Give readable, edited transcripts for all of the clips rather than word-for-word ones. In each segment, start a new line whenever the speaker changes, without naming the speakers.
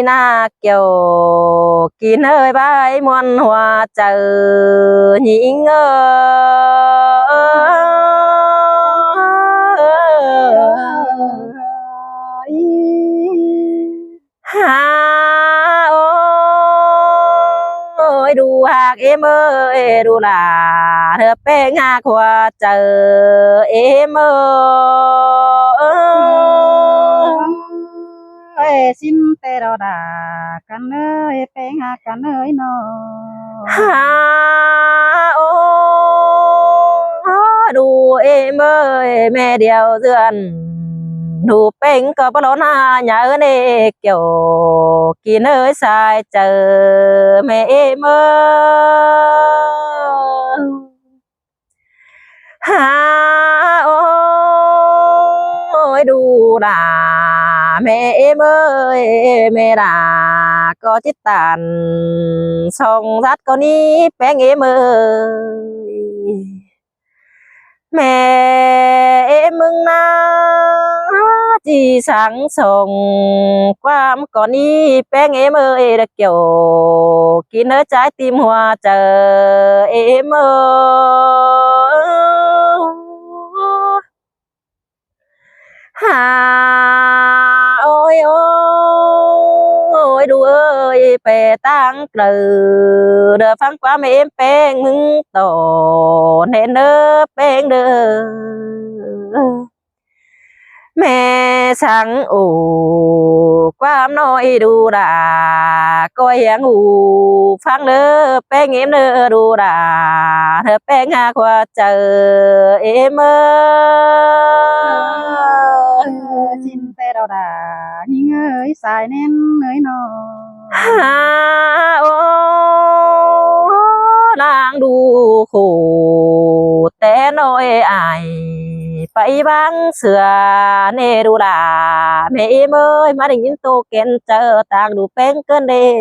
na kiểu kín hơi bay muôn hoa chờ nhĩ ngơ ha ôi đu hạc em ơi đu là thơ pe nga hoa chờ em
ơi xin tê đò đà căn ơi pe nga căn ơi nó
ha ô đu em ơi mẹ điều dườn đủ bánh có bao lon nhớ nè kiểu kín ơi sai chờ mẹ em ơi ha ôi đủ là mẹ em ơi mẹ là có chiếc tàn xong dắt con đi bé em ơi mẹ em mừng na chỉ sáng sồng qua con đi bé em ơi là kiểu kín ở trái tim hoa chờ em ơi hà ôi ôi đu ơi bè tăng cừ đờ phăng qua mẹ em bèn mừng tổ nên đỡ bèn đỡ mẹ sáng ủ qua nói đu đà coi hàng ủ phăng đỡ bèn em đỡ đu đà thơ bèn hà qua chờ em ơi
xin tê đò đà nhưng ơi xài nên ơi nó
ha ô đang đu khổ té nỗi ai phải băng sửa nè đu đà mẹ em ơi mà đình tô kén chờ tàng đủ bén cơn đê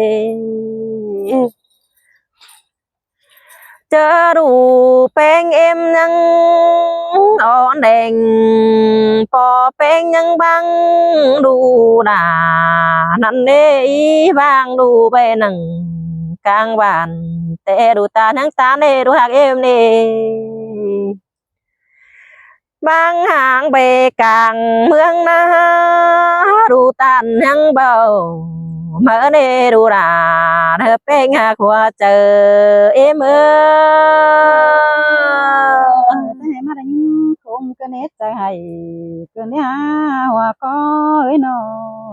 chờ đủ bén em nhăng on đèn po bén nhăng băng đu đà năn đê vang đu bê nằng càng bàn tê đu ta nắng ta nê đu hạc em nê băng hàng bề càng mương na đu tan hăng bầu mở nê đu đà thơ bê ngạc hoa chờ em ơi
thế mà đánh không cơ nét trái hay cơ nét hoa có ơi nó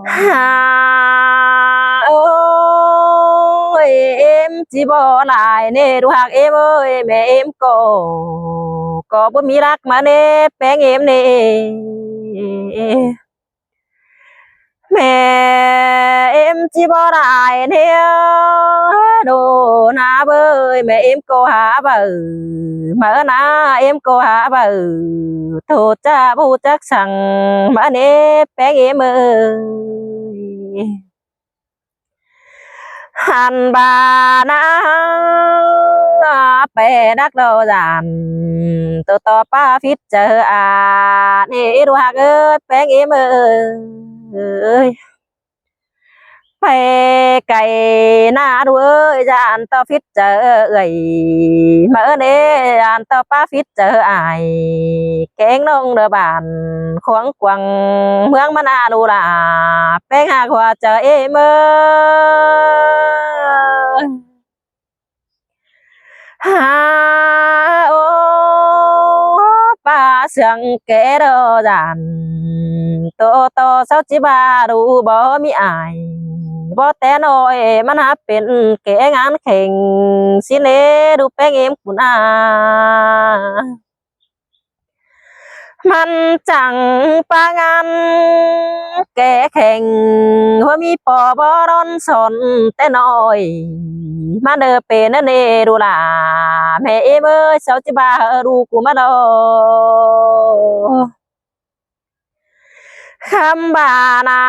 hà ôi em chỉ bỏ lại nè đu hạc em ơi mẹ em có bố mi rắc mà nè bé em nè mẹ em chỉ bỏ lại nè đồ na bơi mẹ em cô hả bờ mở na em cô hả bờ thô cha bu chắc rằng mà nè bé em ơi hàn bà na bé đắc đồ giảm tô to pa phít chờ à nè đồ hạc ơi bé em ơi phải cày na đu ơi dàn to phít chờ ơi mở nè dàn to pa phít chờ ai kén nông đờ bàn khoáng quăng mương mà na đu là bé hà hoa chờ em ơi ha ô ba sương kẻ đờ dàn to to sao chỉ ba đu bỏ mi ai bỏ té nồiมันหาเป็นแกงานแข่งสิเลดูแป้งเอ็มคุณอามันจังปางานแกแข่งหัวมีปอบอร้อนสนแต่น้อยมาเดอเป็นเนดูล่ะแม่เอ็มเอ้ยเสาจิบาดูกูมาดอคำบานา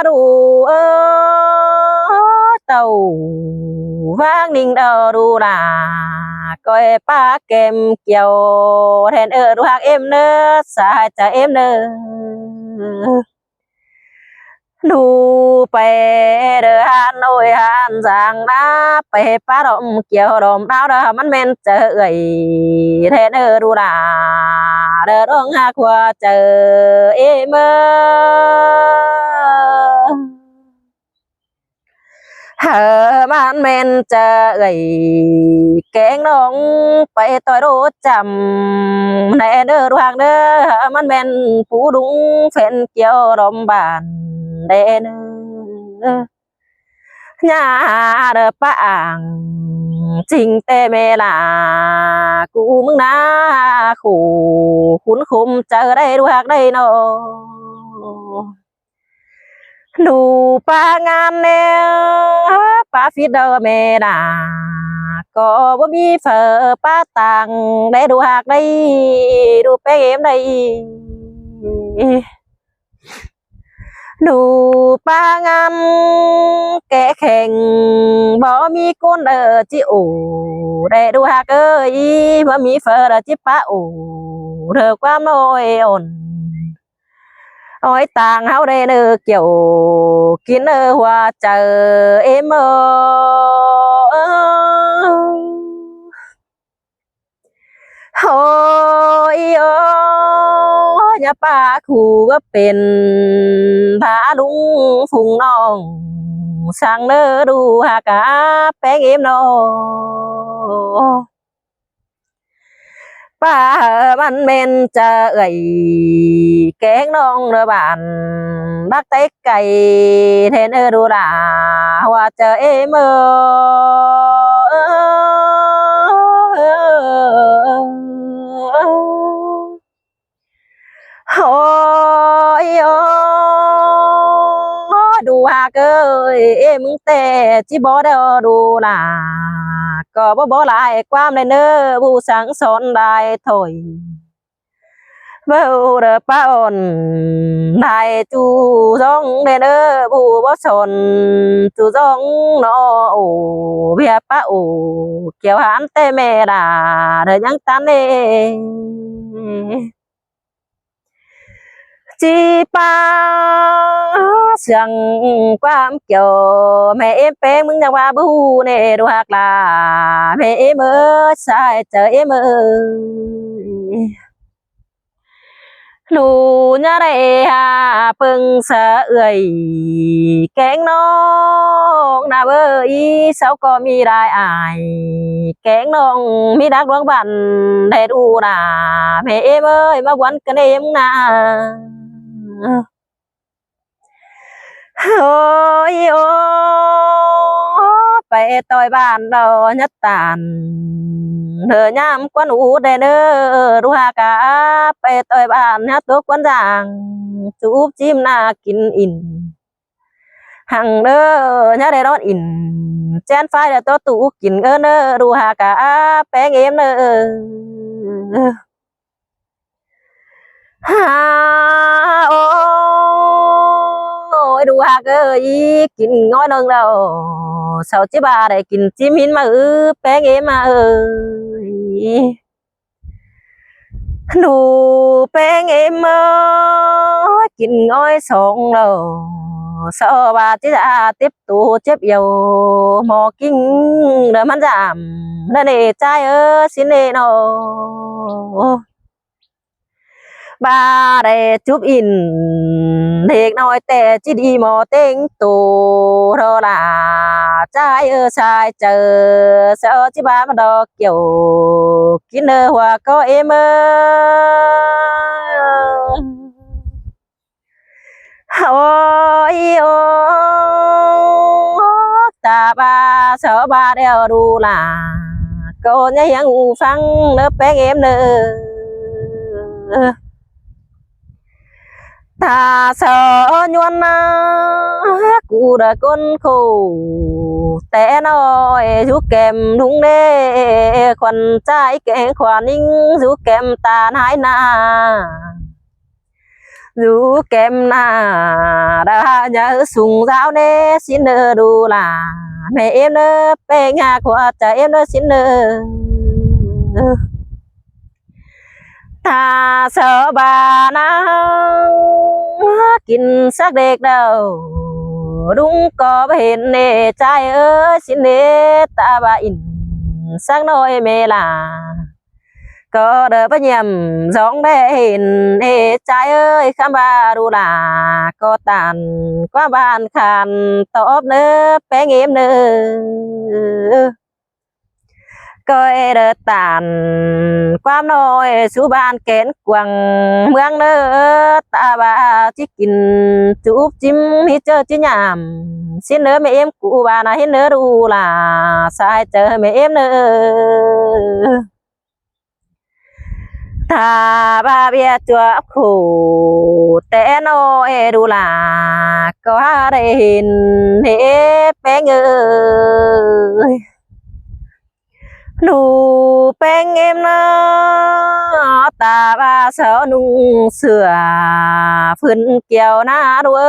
ดูเออเต่าvang ninh đờ đu là coi pa kem kiều thèn đu hạc em nơ xa cha em nơ đủ bè đờ han ôi han giang đá bè phá động kiểu đom đau đờ mắt men chờ gầy thế đờ đủ đà đờ đông ha qua chờ em hờ mắt men chờ gầy kén đông bè tôi đố chầm nè đờ đủ hàng đờ hờ mắt men phú đúng phen kiểu đom bàn đê nhà đờ bảng trình tê mê là cụ mừng na khổ khốn khôm chờ đây đu hạc đây nó đủ ba ngàn nè ba phi đờ mê là có bố mi phở ba tàng để đu hạc đây đu bé em đây đủ ba ngàn kẻ khen bỏ mi con đờ chị ủ để đu hạc ơi bỏ mi phở đờ chị ba ủ đờ qua nôi ổn ôi tàng hao đây nơ kiểu kín nơ hoa chờ em ôi nhà ba khuก็เป็นพาลุงฟุงน้องสั่งเด้อดูหากาแป้งเอ็มโนป้ามันเมนจะเอ่ยแกงน้องเด้อบ้านบักเต็กไก่เทนเออดูด่าว่าเจอเอ็มôi đủ hạc ơi em tè chỉ bỏ đâu đủ là có bỏ lại quam này nơ bu sáng son đài thôi vâu đờ pa ồn đài chú rong này nơ bu bỏ son chú rong nó ủ bia pa ủ kéo hắn tê mẹ đà đời nhang tan đi chi ba sang quam kiểu mẹ em bé mừng nhà qua bu nè đồ hạc là mẹ em ơi sai chờ em ơi lù nhà đây ha pưng sợ ơi kén non nào ơi sao có mi đại ai kén non mi đắc đoán bạn để đủ là mẹ em ơi mà quán cái em na ôi phải tôi bàn đầu nhất tàn thờ nhám quan ú đề nơ đu hà cả phải tôi bàn nhất tốt quan giang chụp chim na kín in hàng nơ nhá đề đón in chen phai là tôi tụ kín ơ nơ đu hà cả bé em nơ ha ôi đu hạc ơi kín ngói nâng đâu sao chứ bà để kín chim hin mà bé em mà ơi đủ bé em ơi kín ngói sống đâu sao bà chứ ra tiếp tục chấp dầu mò kinh đỡ mắt giảm nên để trai ơi xin để nó ba để chụp in thiệt nói tè chỉ đi mò tiếng tù đó là trai ơi sai chờ sợ chứ ba mà đó kiểu kín nơ hoa có em ôi ta ba sợ ba đeo đu là cô nhảy hang phăng lớp bé em nữa ta sợ nhuận cụ đã con khổ té nói giúp kèm đúng đê khoản trái kẻ khoản ninh giúp kèm tàn hái na giúp kèm na đã nhớ sùng giáo đê xin nơ đủ là mẹ em nơ bé nhà của cha em nơ xin nơ ta sợ bà na กินสักเด็กเดาดุงก็บ่เห็นเนใจเอ้ยสิเนตาบาอินสักหน่อยเมลาก็เด้อบ่ยำสองได้เห็นเอใจเอ้ยคำบาดูลาก็ตันกว่าบ้านคันตอบเน้อแป้งเอ็มเน้อก็เอเด้อตันความน้อยสู่บ้านแกนกวางเมืองเน้อตาบาที่กินจูบจิ้มให้เจอจิยามสิเน้อแม่เอ็มกูบานาเห็นเน้อดูลาสายเจอแม่เอ็มเน้อถ้าบาเบียจัวคู่แต่น้อยดูลาก็หาได้เห็นเฮแป้งเอ้ยหนูแป้งเอ็มนะตาบาเสานุ่งเสื้อพื้นเกี่ยวหน้าด้ว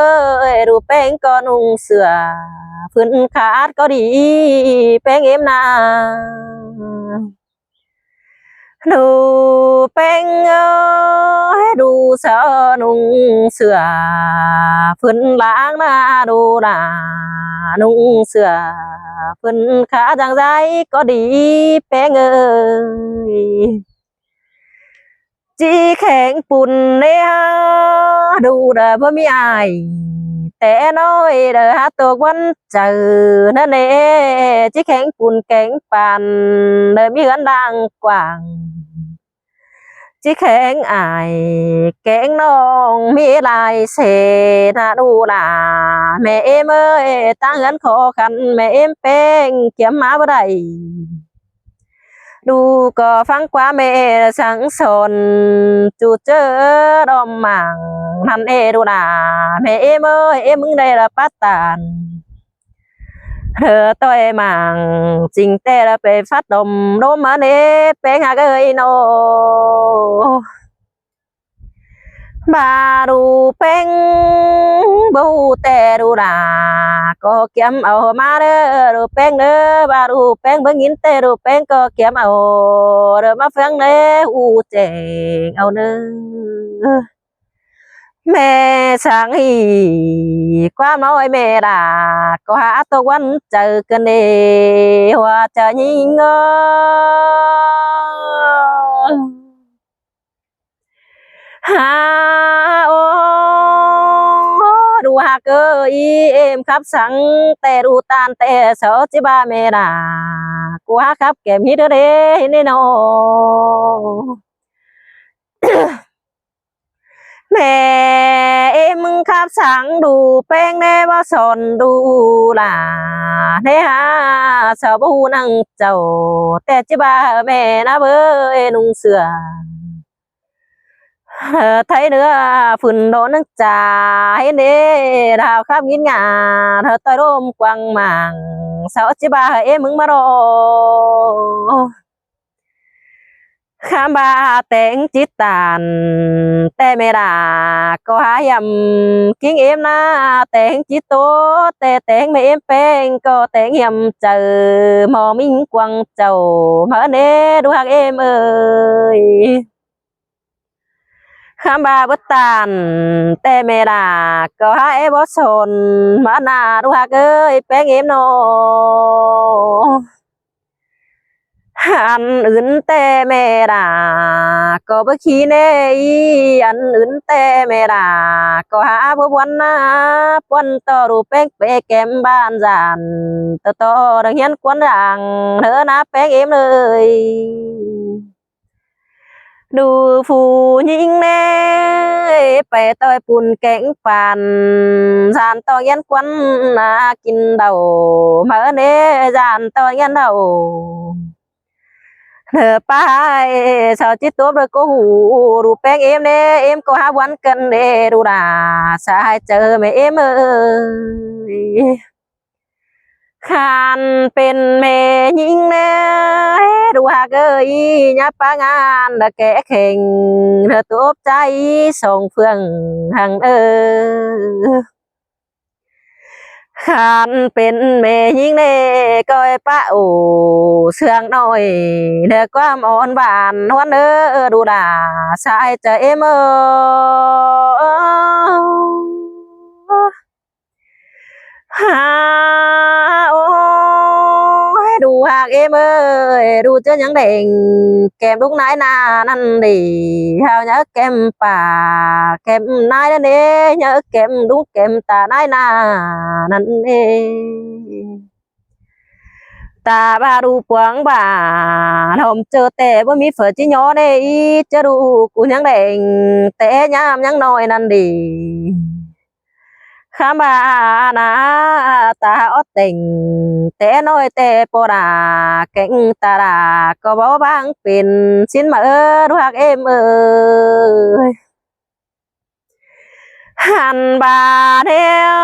ยดูแป้งก็นุ่งเสื้อพื้นขาดก็ดีแป้งเอ็มนะดูแป้งเอ้ยดูเสานุ่งเสื้อพื้นล้างหน้าดูหน้านุ่งเสื้อพื้นขาจังใจก็ดีแป้งเอ้ยจีแข็งปุ่นเนี่ยดูเด้อบ่มีอายแต่น้อยเด้อหาตัววันเจอนั่นเองจีแข็งปุ่นแข็งปันเด้อมีเหือนดังกว้างจีแข็งอายแกงน้องมีลายเสนาดูล่ะแม่เอ็มเอ้ยตั้งเงินขอคันแม่เอ็มเป็นเกี่ยมมาบ่ได้ดูก็ฟังกว่าแม่สังสนจูเจอดอมมังนั่นเอดูล่ะแม่เอ็มเอ้ยเอ็มมึงได้ละปัตตานเธอต่อยมังจริงแต่ละไปฟัดดมดมมาเนเป็นหากเอ้ยโนบาดูเป็นบูแต่ดูล่ะก็เก็บเอามาเด้อดูเป็นเด้อบาดูเป็นเบิ่งยินแต่ดูเป็นก็เก็บเอาเด้อมาฟังเด้ออูเจงเอาเด้อแม่สังฮีความน้อยแม่ด่าก็หาตัววันเจอกันเด้ว่าจะยิงเงหาโอดูหากเอ็มครับสังแต่ดูตานแต่เสาจิบาเมดากูหาครับแก้มฮิตเด้นี่โนแม่เอ็มครับสังดูแป้งแน่ว่าสอนดูล่ะเนฮะสาวบูนังเจ้าแต่จิบาแม่นะเบ้ยนุ่งเสื้อthấy nữa phun đổ nước tràเด้ดาวครับยินงาเธอต่อยร่มกวางหมางสาวจิบาเอ็มึงมาโรข้ามบาแต่งจิตตานแต่ไม่ด่าก็หายำกิ้งเอ็มนะแต่งจิตโตแต่แต่งไม่เอ็มเป็นก็แต่งยำเจอหมอมิ่งกวางเจ้ามาเน่ดูหักเอ็มเอ้ยข้ามบาบุตานแต่เมดาก็หายบอสนมานาดูหักเอ้ยแป้งเอ็มโนอันอื่นแต่เมดาก็บ่ขี้เนอันอื่นแต่เมดาก็หาบ่วันนะปวนต่อรูปแป้งเปแก้มบ้านจานต่อดังเฮียนควนดังเธอนะแป้งเอ็มเลยดูผู้หญิงแน่ไปต่อยปุ่นแกงปันจานต่อยันควันนากินเดามาเน่จานต่อยันเดาเธอไปชาวจิตตัวเลยก็หูดูแป้งเอ็มเน่เอ็มก็หาวันกันเน่ดูด่าสายเจอแม่เอ็มเอ้ยขันเป็นแม่ยิงแน่ดูหากเอ้ยยับปางานละแก่เข่งเธอตบใจส่งเฟื่องหังเออ ขันเป็นแม่ยิ่งเน่ก้อยป้าโอเสื่องหน่อยเด้อความอ่อนหวานนวลเด้อดูด่าสายใจเมื่อหาโอ้ยดูหากเอ้ยดูเจอยังเด่งแก้มลูกนายนานั่นดีเฮาnhớ kemป่าkem naiนั่นเด้nhớ kem đúng kemตานายนานั่นเองตาบาดูปวงบ่าทมเจอแต่บ่มีเฝอจิย้อได้อีจะดูกูยังเด่งแต่ยามยังน้อยนั่นดีข้ามบานาตาอดเต่งแต่น้อยแต่ปราเก่งตาดาก็บ่บางเป็นสินมารักเอ้ยหันบาเดียว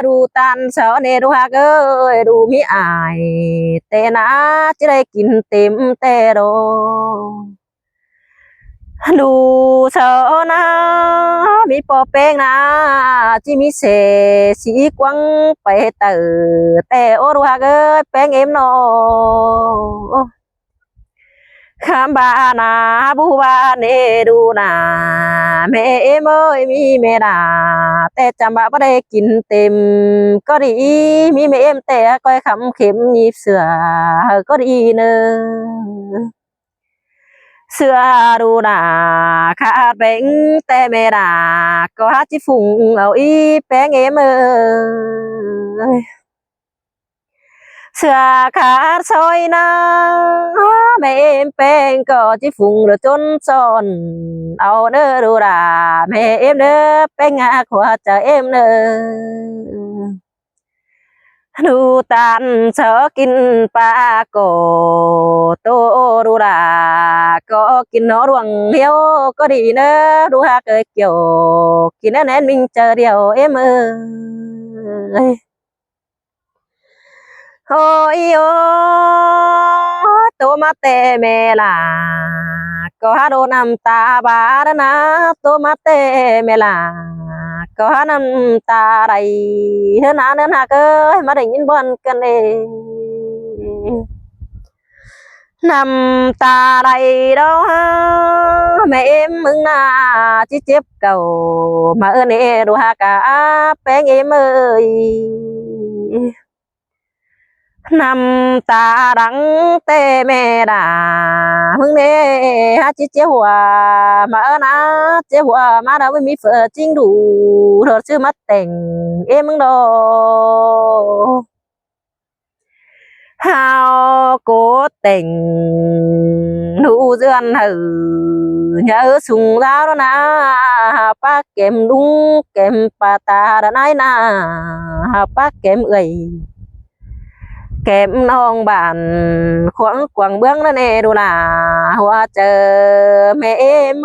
ดูตันเสาเนรักเอ้ยดูมีอายแต่นาจะได้กินเต็มแต่โดดูเสานามีปอเป้งนาจิมีเสสีกวางไปเตอแต่โอรักเอ้ยแป้งเอ็มโนข้ามบานาบูบาเนดูนาแม่เอ้ยมีแม่ดาแต่จำบาไม่ได้กินเต็มก็ดีมีแม่เอ็มแต่ก้อยคำเข็มยีบเสือก็ดีเนอเสื้อดูหนาขาดแบ่งแต่ไม่ด่าก็หาจิฝุ่งเอาอีแป้งยเสื้อขาดซอยนาแม่แป้งก็จิฝุ่งเดือจนซ่อนเอาเด้อดูด่าแม่เด้อแป้งงาขวาจะเด้อดูตันเชอกินปลาโกโตดูดาก็กินนอรวงเดียวก็ดีเนอะดูหาเกยเกี่ยวกินแน่นมิงเจอเดียวยโอ้ยโอ้โตมาเตเมลาก็หาโดน้ำตาบาดนะโตมาเตเมลาก็หาน้ำตาไหลเฮนาเนินหากเอ้ยมาได้ยินบ่นกันเองน้ำตาไหลดอแม่มึงน่าจิเจ็บเก่ามาเนดูหากาแป้งเอ้ยน้ำตาดังแต่แม่ด่ามึงเน่ฮะจิเจียวหัวมานะเจียวหัวมาเราไม่มีเฟอจริงดูเธอชื่อมาแต่งมึงดอฮาวโกแต่งđủ dườn hử nhớ sùng lao đó na pa kem đúng kem pa ta đã nói na pa kem ơi kem non bàn khoảng quảng bướng đó nè đồ là hoa chờ mẹ em